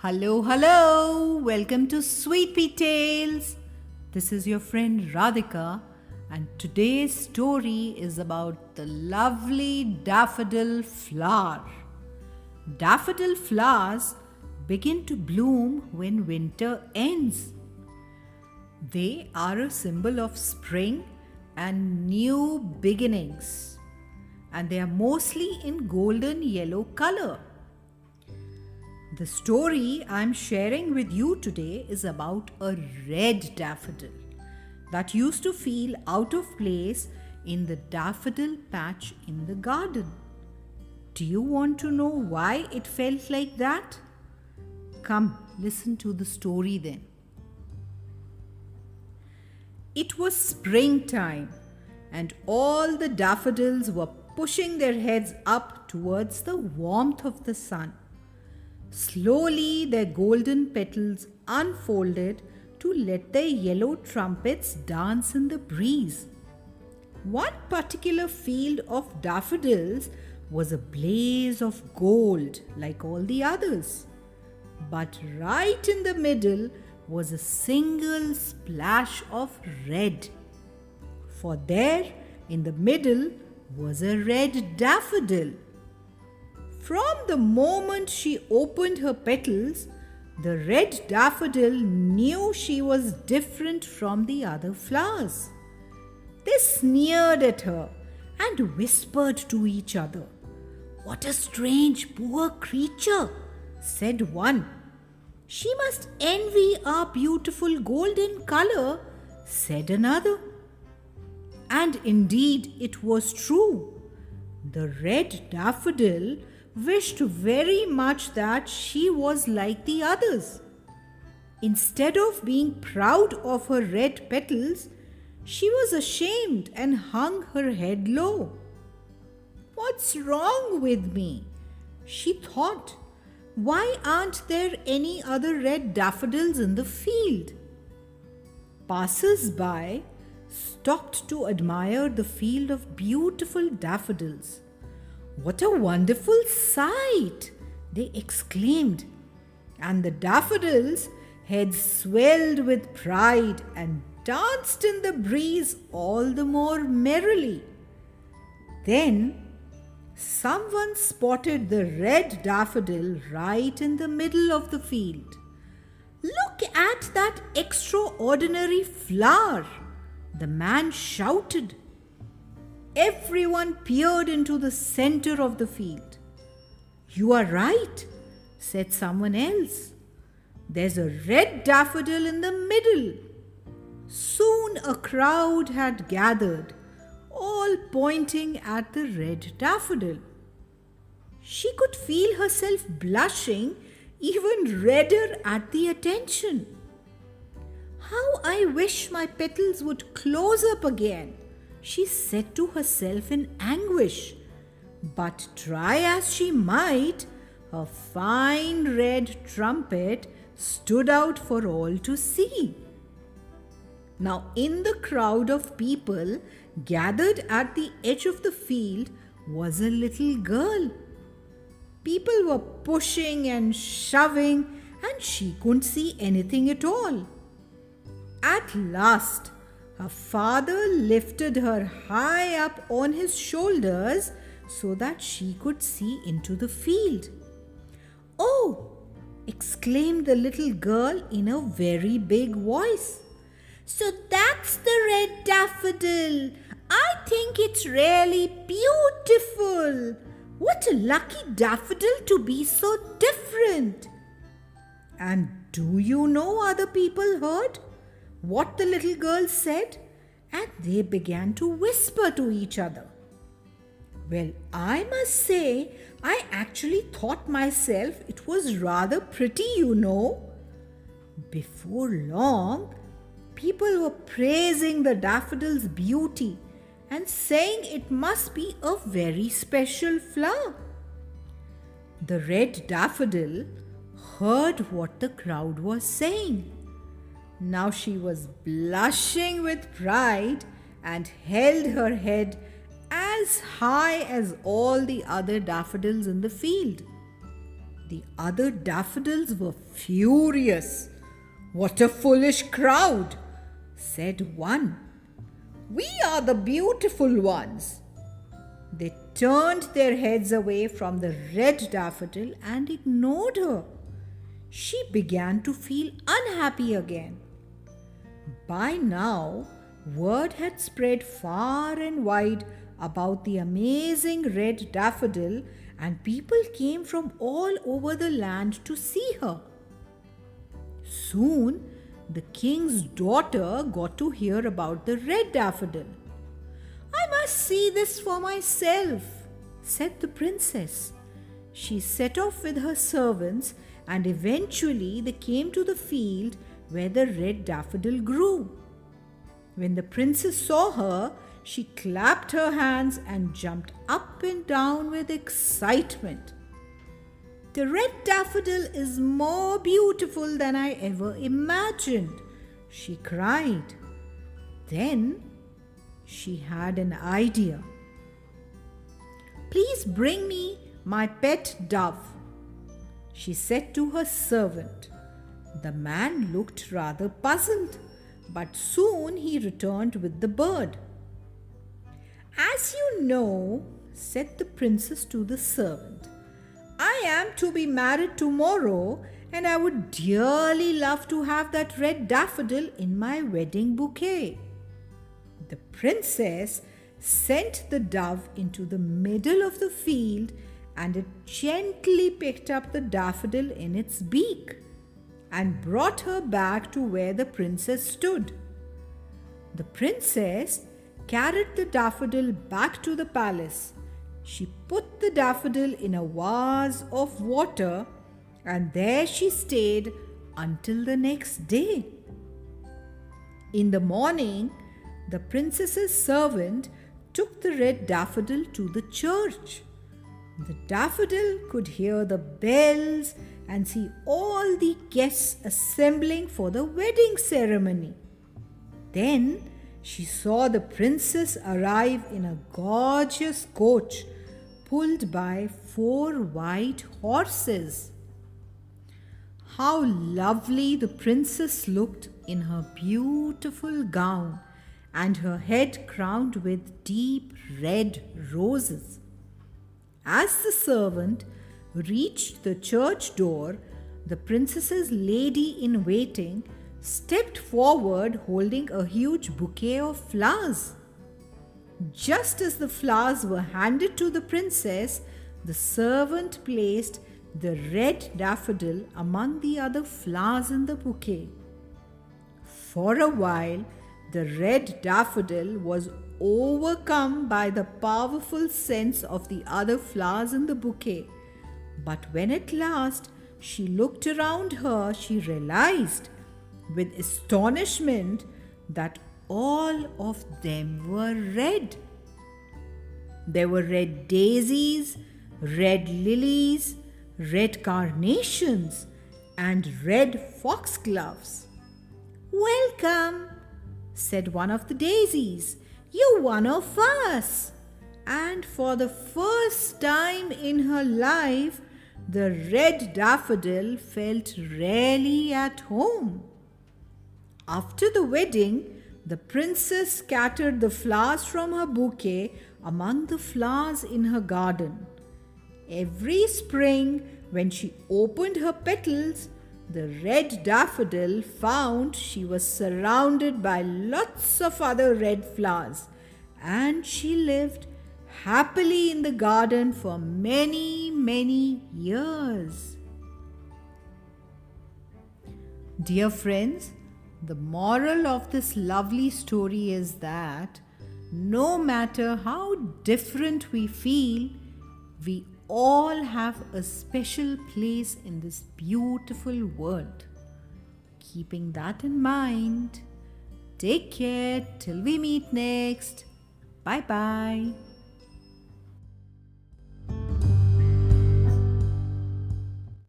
Hello, hello. Welcome to Sweet Pea Tales. This is your friend Radhika, and today's story is about the lovely daffodil flower. Daffodil flowers begin to bloom when winter ends. They are a symbol of spring and new beginnings, and they are mostly in golden yellow color. The story I'm sharing with you today is about a red daffodil that used to feel out of place in the daffodil patch in the garden. Do you want to know why it felt like that? Come, listen to the story then. It was springtime, and all the daffodils were pushing their heads up towards the warmth of the sun. Slowly, their golden petals unfolded to let their yellow trumpets dance in the breeze. One particular field of daffodils was a blaze of gold like all the others. But right in the middle was a single splash of red. For there, in the middle, was a red daffodil. From the moment she opened her petals, the red daffodil knew she was different from the other flowers. They sneered at her and whispered to each other. "What a strange, poor creature," said one. "She must envy our beautiful golden color," said another. And indeed, it was true. The red daffodil wished very much that she was like the others. Instead of being proud of her red petals, she was ashamed and hung her head low. "What's wrong with me?" she thought. "Why aren't there any other red daffodils in the field?" Passers-by stopped to admire the field of beautiful daffodils. "What a wonderful sight!" they exclaimed. And the daffodils' heads swelled with pride and danced in the breeze all the more merrily. Then someone spotted the red daffodil right in the middle of the field. "Look at that extraordinary flower!" the man shouted. Everyone peered into the center of the field. "You are right," said someone else. "There's a red daffodil in the middle." Soon a crowd had gathered, all pointing at the red daffodil. She could feel herself blushing even redder at the attention. "How I wish my petals would close up again," she said to herself in anguish. But try as she might, her fine red trumpet stood out for all to see. Now, in the crowd of people gathered at the edge of the field was a little girl. People were pushing and shoving, and she couldn't see anything at all. At last, her father lifted her high up on his shoulders so that she could see into the field. "Oh!" exclaimed the little girl in a very big voice. "So that's the red daffodil. I think it's really beautiful. What a lucky daffodil to be so different." And do you know, other people heard what the little girl said, and they began to whisper to each other. "Well, I must say, I actually thought myself it was rather pretty, you know." Before long, people were praising the daffodil's beauty and saying it must be a very special flower. The red daffodil heard what the crowd was saying. Now she was blushing with pride and held her head as high as all the other daffodils in the field. The other daffodils were furious. "What a foolish crowd," said one. "We are the beautiful ones." They turned their heads away from the red daffodil and ignored her. She began to feel unhappy again. By now, word had spread far and wide about the amazing red daffodil, and people came from all over the land to see her. Soon, the king's daughter got to hear about the red daffodil. "I must see this for myself," said the princess. She set off with her servants, and eventually they came to the field where the red daffodil grew. When the princess saw her, she clapped her hands and jumped up and down with excitement. "The red daffodil is more beautiful than I ever imagined," she cried. Then she had an idea. "Please bring me my pet dove," she said to her servant. The man looked rather puzzled, but soon he returned with the bird. "As you know," said the princess to the servant, "I am to be married tomorrow, and I would dearly love to have that red daffodil in my wedding bouquet." The princess sent the dove into the middle of the field, and it gently picked up the daffodil in its beak and brought her back to where the princess stood. The princess carried the daffodil back to the palace. She put the daffodil in a vase of water, and there she stayed until the next day. In the morning, the princess's servant took the red daffodil to the church. The daffodil could hear the bells and see all the guests assembling for the wedding ceremony. Then she saw the princess arrive in a gorgeous coach pulled by 4 white horses. How lovely the princess looked in her beautiful gown and her head crowned with deep red roses. As the servant reached the church door, the princess's lady-in-waiting stepped forward holding a huge bouquet of flowers. Just as the flowers were handed to the princess, the servant placed the red daffodil among the other flowers in the bouquet. For a while, the red daffodil was overcome by the powerful scents of the other flowers in the bouquet. But when at last she looked around her, she realized with astonishment that all of them were red. There were red daisies, red lilies, red carnations, and red foxgloves. "Welcome," said one of the daisies. "You're one of us." And for the first time in her life, the red daffodil felt really at home. After the wedding, the princess scattered the flowers from her bouquet among the flowers in her garden. Every spring, when she opened her petals, the red daffodil found she was surrounded by lots of other red flowers, and she lived happily in the garden for many, many years. Dear friends, the moral of this lovely story is that no matter how different we feel, we all have a special place in this beautiful world. Keeping that in mind, take care till we meet next. Bye bye.